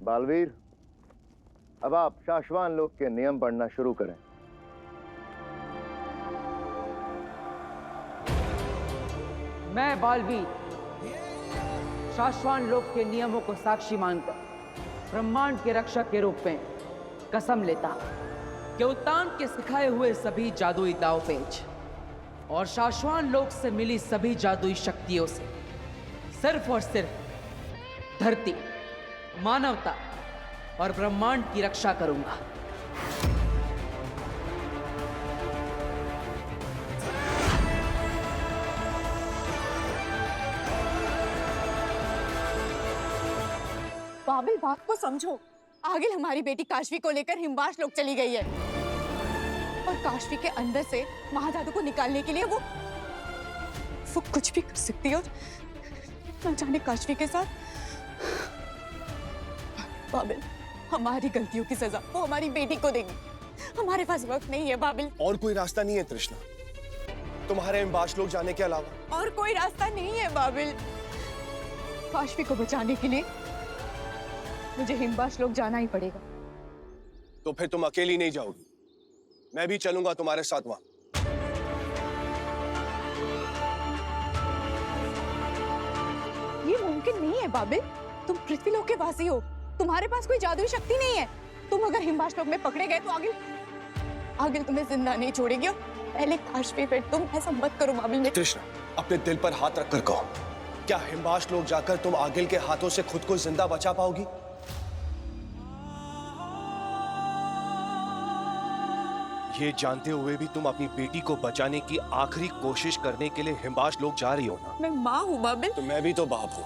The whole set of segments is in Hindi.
बालवीर, अब आप शाश्वान लोक के नियम पढ़ना शुरू करें। मैं बालवीर शाश्वान लोक के नियमों को साक्षी मानकर ब्रह्मांड के रक्षक के रूप में कसम लेता कि उत्तान के सिखाए हुए सभी जादुई दांवपेच और शाश्वान लोक से मिली सभी जादुई शक्तियों से सिर्फ और सिर्फ धरती, मानवता और ब्रह्मांड की रक्षा करूंगा। बाबिल, बात को समझो। आगिल हमारी बेटी काशवी को लेकर हिमवास लोक चली गई है और काशवी के अंदर से महाजादू को निकालने के लिए वो कुछ भी कर सकती है और न जाने काशवी के साथ। बाबिल, हमारी गलतियों की सजा वो हमारी बेटी को देगी। हमारे पास वक्त नहीं है बाबिल। और कोई रास्ता नहीं है तृष्णा, तुम्हारे हिमवास लोक जाने के अलावा और कोई रास्ता नहीं है बाबिल। काशवी को बचाने के लिए मुझे हिमवास लोक जाना ही पड़ेगा। तो फिर तुम अकेली नहीं जाओगी, मैं भी चलूंगा तुम्हारे साथ वहां। ये मुमकिन नहीं है बाबिल, तुम पृथ्वीलोक के वासी हो, तुम्हारे पास कोई जादुई शक्ति नहीं है। तुम अगर हिमवास लोक में पकड़े गए तो आगिल तुम्हें जिंदा नहीं छोड़ेगी। पहले काशवी, फिर तुम। ऐसा मत करो बाबिल। तृष्णा, अपने दिल पर हाथ रखकर कहो, क्या हिमवास लोक जाकर तुम आगिल के हाथों से खुद को जिंदा बचा पाओगी? ये जानते हुए भी तुम अपनी बेटी को बचाने की आखिरी कोशिश करने के लिए हिमवास लोक जा रही हो ना? मैं माँ हूँ बाबिल। तो मैं भी तो बाप हूँ।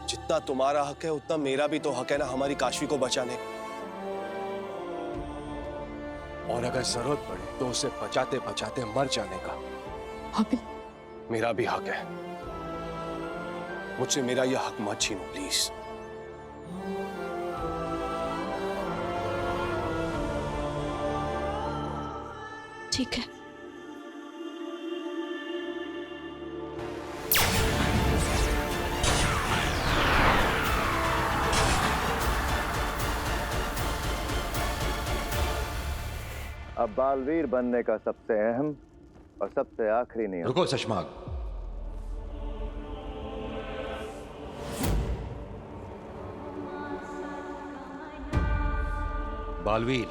जितना तुम्हारा हक है उतना मेरा भी तो हक है ना हमारी काशवी को बचाने का। और अगर जरूरत पड़े तो उसे बचाते बचाते मर जाने का बाबिल, मेरा भी हक है। मुझसे मेरा यह हक मत छीनो प्लीज। ठीक है। अब बालवीर बनने का सबसे अहम और सबसे आखिरी नियम। रुको शशमाक, बालवीर,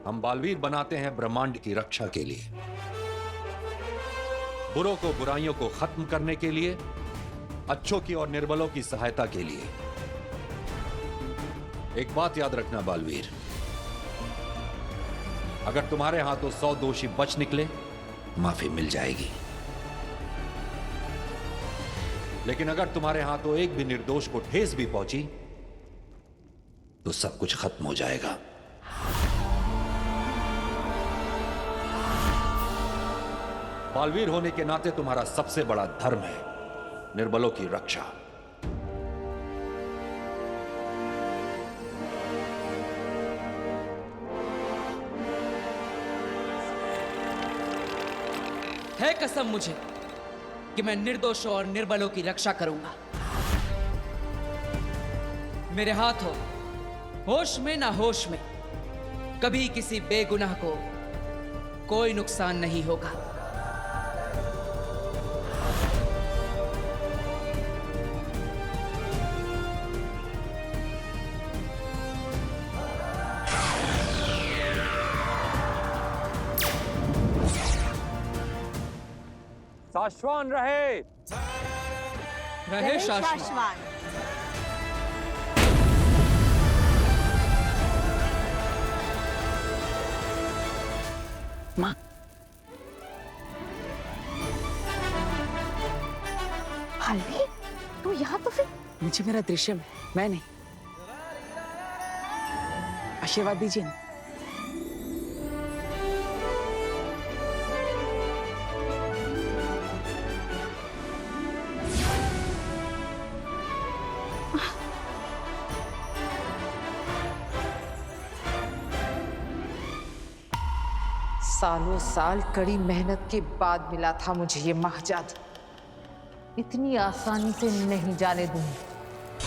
हम बालवीर बनाते हैं ब्रह्मांड की रक्षा के लिए, बुरों को बुराइयों को खत्म करने के लिए, अच्छों की और निर्बलों की सहायता के लिए। एक बात याद रखना बालवीर, अगर तुम्हारे हाथों 100 दोषी बच निकले माफी मिल जाएगी, लेकिन अगर तुम्हारे हाथों एक भी निर्दोष को ठेस भी पहुंची तो सब कुछ खत्म हो जाएगा। बालवीर होने के नाते तुम्हारा सबसे बड़ा धर्म है निर्बलों की रक्षा। है कसम मुझे कि मैं निर्दोषों और निर्बलों की रक्षा करूंगा। मेरे हाथों होश में ना होश में कभी किसी बेगुनाह को कोई नुकसान नहीं होगा। शाश्वान रहे, रहे शाश्वत। माँ, बालवीर, तू यहाँ तो फिर? मुझे मेरा दृश्य में, मैं नहीं। आशीर्वाद दीजिए ना। सालों साल कड़ी मेहनत के बाद मिला था मुझे ये महाजादू। इतनी आसानी से नहीं जाने दूंगी।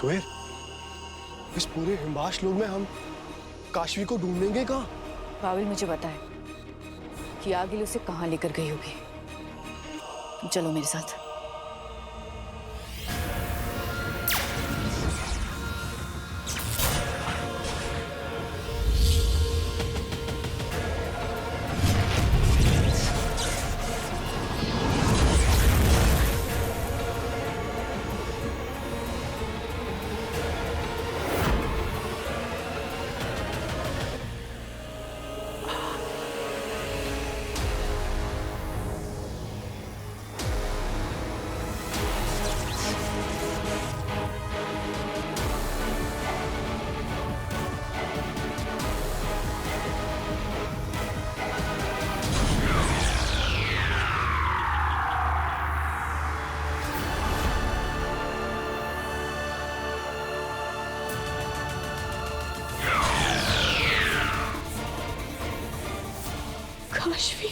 तो इस पूरे हिमवाश लोक में हम काशवी को ढूंढेंगे कहाँ? बाबिल मुझे बताए कि आगिल उसे कहाँ लेकर गई होगी। चलो मेरे साथ। काशवी,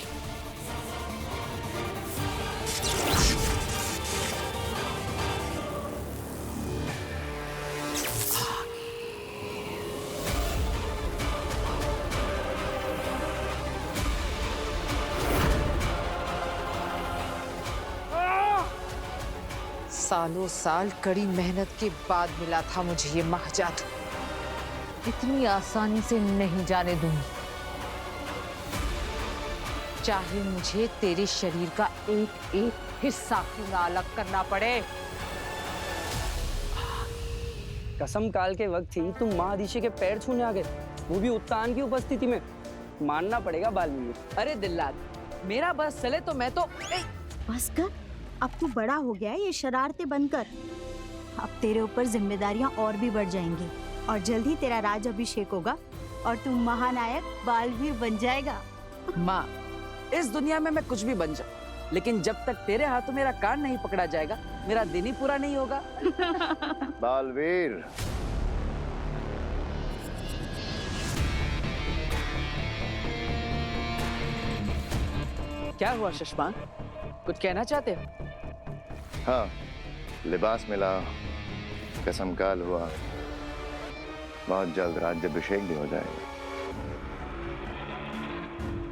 सालों साल कड़ी मेहनत के बाद मिला था मुझे ये महाजादू। इतनी आसानी से नहीं जाने दूंगी, चाहे मुझे तेरे शरीर का एक एक हिस्सा क्यों ना अलग करना पड़े। कसम काल के वक्त ही तुम महादिशी के पैर छूने आ गए, वो भी उत्तान की उपस्थिति में। मानना पड़ेगा बाल्मीकि। अरे दिल्लाद, मेरा बस चले तो मैं तो बस कर, अब तू बड़ा हो गया है, ये शरारतें बंद कर। अब तेरे ऊपर जिम्मेदारियां और भी बढ़ जाएंगी और जल्द ही तेरा राज अभिषेक होगा और तू महानायक बालवीर बन जाएगा। माँ, इस दुनिया में मैं कुछ भी बन जाऊं, लेकिन जब तक तेरे हाथों मेरा कान नहीं पकड़ा जाएगा, मेरा दिन ही पूरा नहीं होगा। बालवीर, क्या हुआ शशमान, कुछ कहना चाहते हो? हाँ, लिबास मिला, कसमकाल हुआ, बहुत जल्द राज्याभिषेक भी हो जाएगा।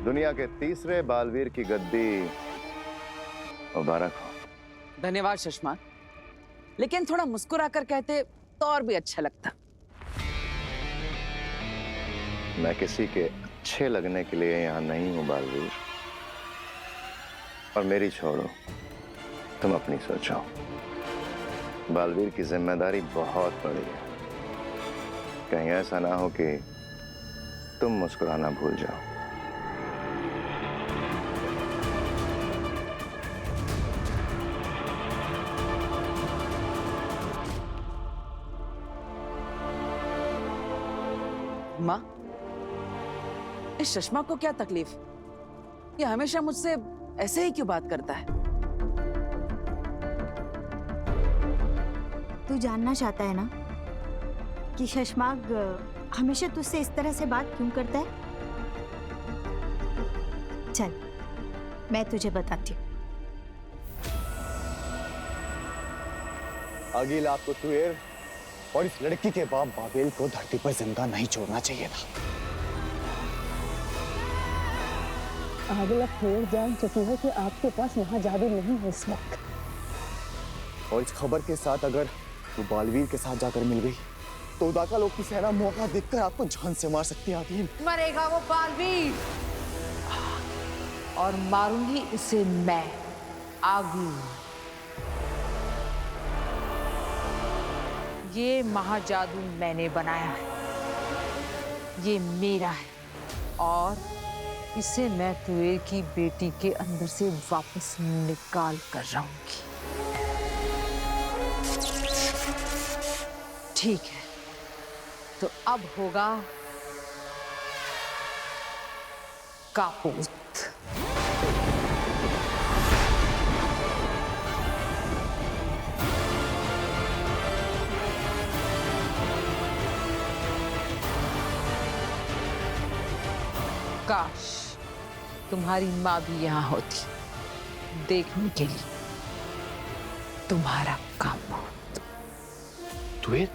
दुनिया के तीसरे बालवीर की गद्दी मुबारक हो। धन्यवाद शशमान, लेकिन थोड़ा मुस्कुराकर कहते तो और भी अच्छा लगता। मैं किसी के अच्छे लगने के लिए यहाँ नहीं हूँ बालवीर, और मेरी छोड़ो, तुम अपनी सोचो। बालवीर की जिम्मेदारी बहुत बड़ी है, कहीं ऐसा ना हो कि तुम मुस्कुराना भूल जाओ। माँ, इस चश्मा को क्या तकलीफ? ये हमेशा मुझसे ऐसे ही क्यों बात करता है? तू जानना चाहता है ना कि शशमाग हमेशा तुझसे इस तरह से बात क्यों करता है? चल, मैं तुझे बताती हूँ। आगिल, आपको तुएर और इस लड़की के बाप बाबेल को धरती पर जिंदा नहीं छोड़ना चाहिए था। आगिल अब तुएर जान चुकी है कि आपके पास वहाँ जादू नहीं है इस वक्त। और इस खबर के साथ अगर वो बालवीर के साथ जाकर मिल गई तो उदाका लोग की सेना मौका देखकर आपको जान से मार सकती है। आगिल, मरेगा वो बालवीर और मारूंगी उसे मैं, आगिल। ये महाजादू मैंने बनाया है, ये मेरा है और इसे मैं तुएर की बेटी के अंदर से वापस निकाल कर रहूंगी। ठीक है, तो अब होगा कापूत। काश तुम्हारी माँ भी यहाँ होती देखने के लिए तुम्हारा कापूत। तुहिर,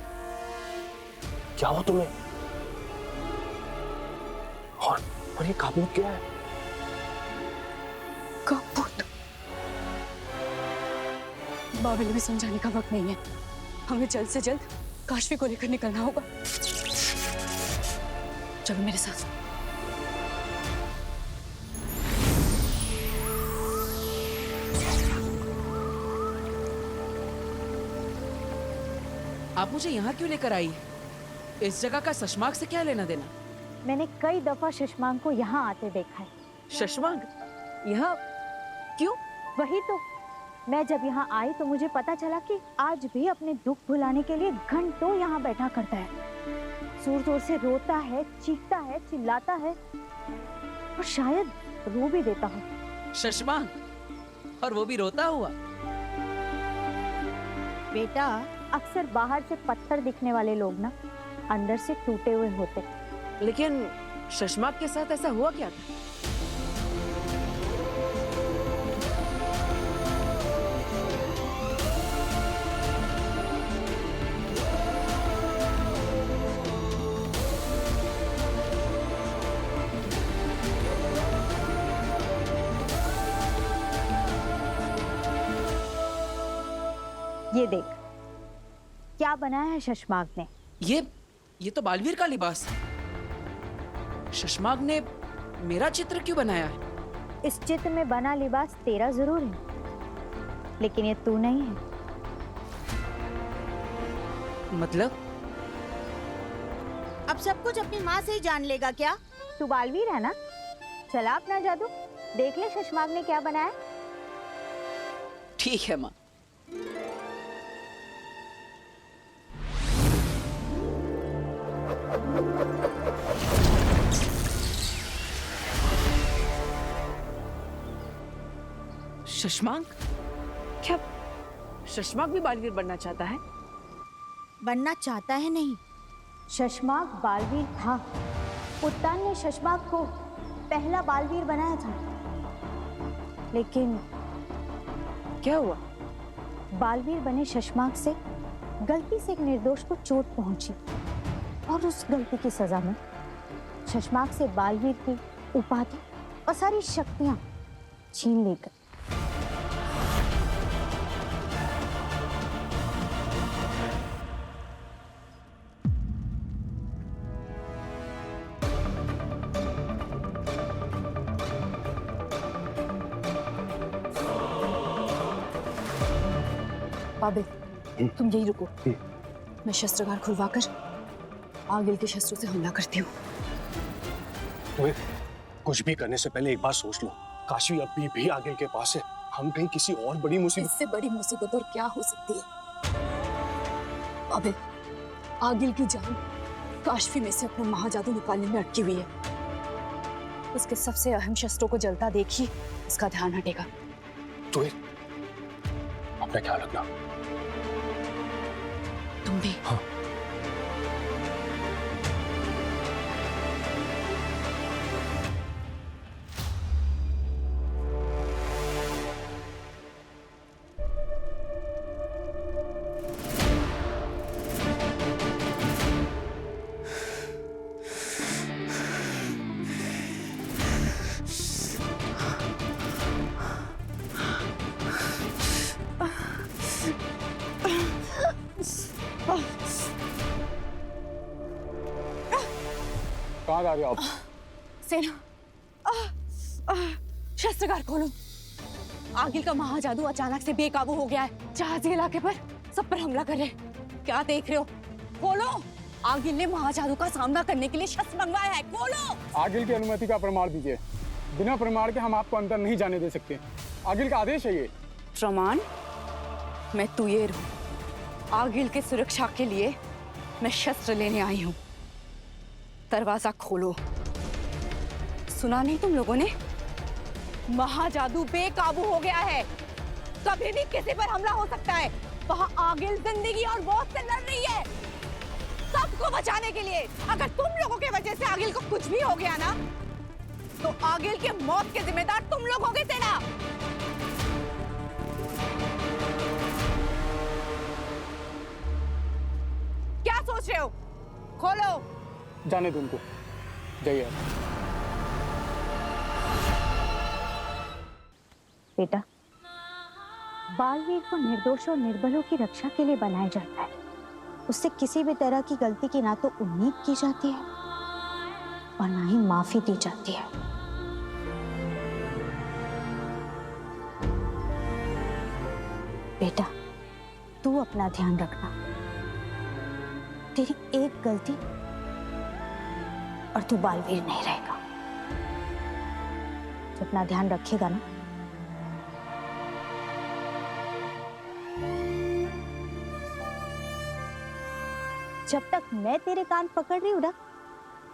क्या हुआ तुम्हें? और ये काबूत क्या है? काबूत? बाबिल भी समझाने का वक्त नहीं है, हमें जल्द से जल्द काशवी को लेकर निकलना होगा। चलो मेरे साथ। आप मुझे यहाँ क्यों लेकर आई? इस जगह का शशमांक से क्या लेना देना? मैंने कई दफा शशमांक को यहाँ आते देखा है। शशमांक यहाँ क्यों? वही तो, मैं जब यहाँ आई तो मुझे पता चला कि आज भी अपने दुख भुलाने के लिए घंटों यहाँ बैठा करता है। जोर जोर से रोता है, चीखता है, चिल्लाता है और शायद रो भी देता हो। शशमांक, और वो भी रोता हुआ? बेटा, अक्सर बाहर से पत्थर दिखने वाले लोग ना अंदर से टूटे हुए होते। लेकिन शशमांक के साथ ऐसा हुआ क्या था? ये देख, क्या बनाया है शशमांक ने। ये तो बालवीर का लिबास है। शशमांक ने मेरा चित्र क्यों बनाया है? इस चित्र में बना लिबास तेरा जरूर है, लेकिन ये तू नहीं है। मतलब? अब सब कुछ अपनी माँ से ही जान लेगा क्या? तू बालवीर है ना? चला अपना जादू, देख ले शशमांक ने क्या बनाया। ठीक है माँ। शशमांक? क्या शशमांक भी बालवीर बनना चाहता है? बनना चाहता है नहीं, शशमांक बालवीर था। उत्तान ने शशमांक को पहला बालवीर बनाया था, लेकिन क्या हुआ? बालवीर बने शशमांक से गलती से एक निर्दोष को चोट पहुंची और उस गलती की सजा में शशमांक से बालवीर की उपाधि और सारी शक्तियां छीन ली गई। बाबिल, तुम यही रुको, मैं शस्त्रागार खुलवाकर आगिल के शस्त्रों से हमला करती हूँ। तुहिर, कुछ भी करने से पहले एक बार सोच लो, काशवी अभी भी आगिल के पास है। हम कहीं किसी और बड़ी मुसीबत। इससे बड़ी मुसीबत और क्या हो सकती है? बाबिल, आगिल की जान काशवी में से अपना महाजादू निकालने में अटकी हुई है। उसके सबसे अहम शस्त्रों को जलता देखी उसका ध्यान हटेगा। तुहिर, अपना ख्याल रखना। तुम भी। हाँ। कहाँ जा रहे हो आप? सेना, शस्त्रागार खोलो। आगिल का महाजादू अचानक से बेकाबू हो गया है। जहाजी इलाके पर सब पर हमला कर रहे हैं। क्या देख रहे हो? खोलो। आगिल ने महाजादू का सामना करने के लिए शस्त्र मंगवाया है। खोलो। आगिल की अनुमति का प्रमाण दीजिए। बिना प्रमाण के हम आपको अंदर नहीं जाने दे सकते। आगिल का आदेश है ये। प्रमाण? मैं तुयेर हूँ। आगिल के सुरक्षा के लिए मैं शस्त्र लेने आई हूँ। दरवाजा खोलो। सुना नहीं तुम लोगों ने? महाजादू बेकाबू हो गया है। कभी भी किसी पर हमला हो सकता है। वहाँ आगिल जिंदगी और मौत से लड़ रही है, सबको बचाने के लिए। अगर तुम लोगों के वजह से आगिल को कुछ भी हो गया ना, तो आगिल के मौत के जिम्मेदार तुम लोग होगे। सेना, सोच रहे हो? खोलो। जाने दो उनको, जाइए आप। बेटा, बालवीर को निर्दोष और निर्बलों की रक्षा के लिए बनाया जाता है। उससे किसी भी तरह की गलती की ना तो उम्मीद की जाती है और ना ही माफी दी जाती है। बेटा, तू अपना ध्यान रखना। तेरी एक गलती और तू बालवीर नहीं रहेगा। तो अपना ध्यान रखेगा ना? जब तक मैं तेरे कान पकड़ रही हूँ ना,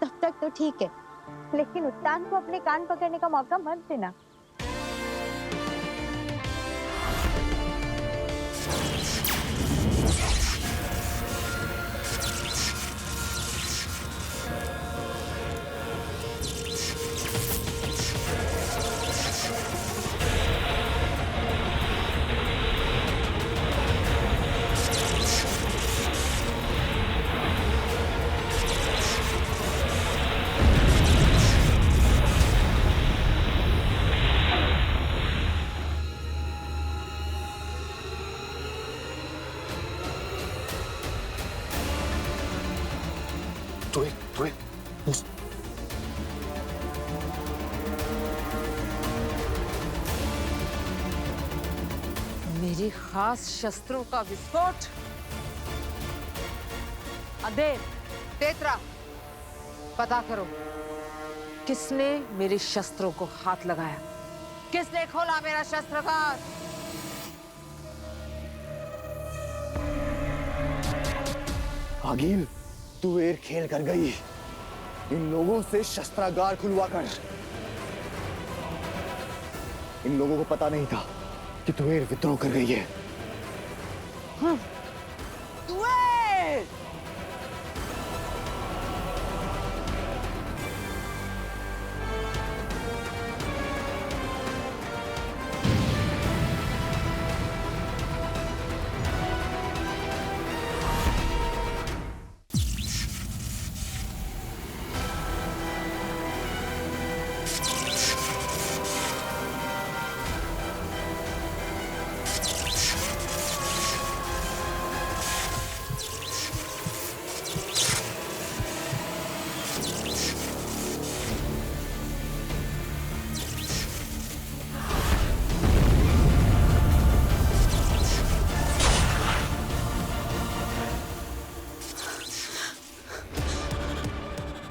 तब तक तो ठीक है, लेकिन उत्तान को अपने कान पकड़ने का मौका मत देना। मेरी खास शस्त्रों का विस्फोट। अदेव, तेतरा, पता करो किसने मेरे शस्त्रों को हाथ लगाया, किसने खोला मेरा शस्त्रागार। आगिल, तू एर खेल कर गई। इन लोगों से शस्त्रागार खुलवा कर। इन लोगों को पता नहीं था कि तू एर विद्रोह कर गई है।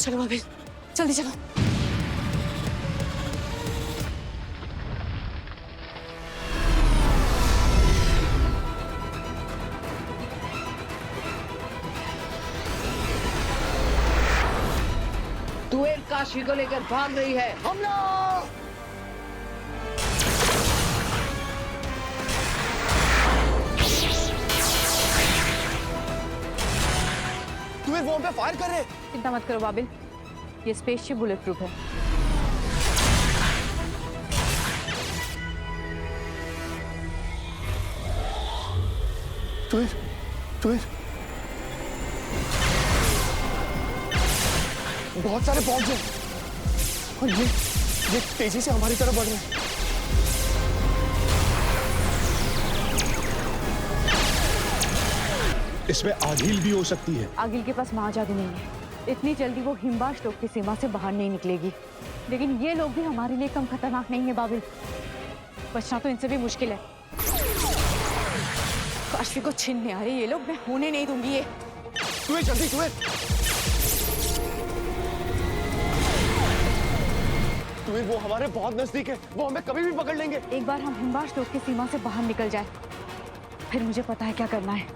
चलो बाबिल, जल्दी चलो। तुएर काशी को लेकर भाग रही है। हमला! तुम्हें वो पे फायर कर रहे। चिंता मत करो बाबिल, ये स्पेसशिप बुलेट प्रूफ है। तुझे बहुत सारे बॉम्ब हैं और ये तेजी से हमारी तरफ बढ़ रहे हैं। इसमें आगिल भी हो सकती है। आगिल के पास महाजादू नहीं है, इतनी जल्दी वो हिमबाश लोग की सीमा से बाहर नहीं निकलेगी। लेकिन ये लोग भी हमारे लिए कम खतरनाक नहीं है बाबिल, बचना तो इनसे भी मुश्किल है। काशी को छीनने आ रहे ये लोग, मैं होने नहीं दूंगी ये। तुम्हें जल्दी, तुम्हें वो हमारे बहुत नजदीक है, वो हमें कभी भी पकड़ लेंगे। एक बार हम हिमबाश लोग की सीमा से बाहर निकल जाए, फिर मुझे पता है क्या करना है।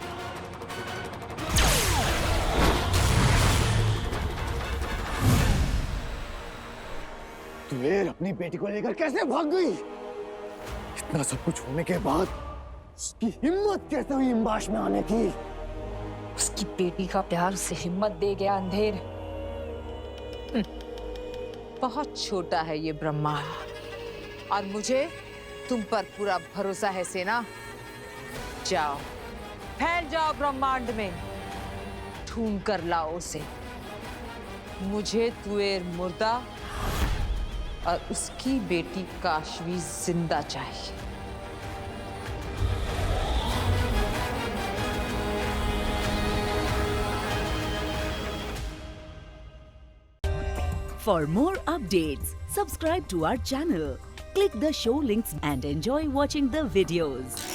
तुवेर अपनी बेटी को लेकर कैसे भाग गई? इतना सब कुछ होने के बाद उसकी हिम्मत कैसे हुई हिमबाश में आने की? उसकी बेटी का प्यार उसे हिम्मत दे गया अंधेर। बहुत छोटा है ये ब्रह्मांड और मुझे तुम पर पूरा भरोसा है सेना। जाओ, फैल जाओ ब्रह्मांड में, ढूंढ कर लाओ उसे। मुझे तुएर मुर्दा और उसकी बेटी काशवी जिंदा चाहिए। For more updates, subscribe to our channel, click the show links and enjoy watching the videos.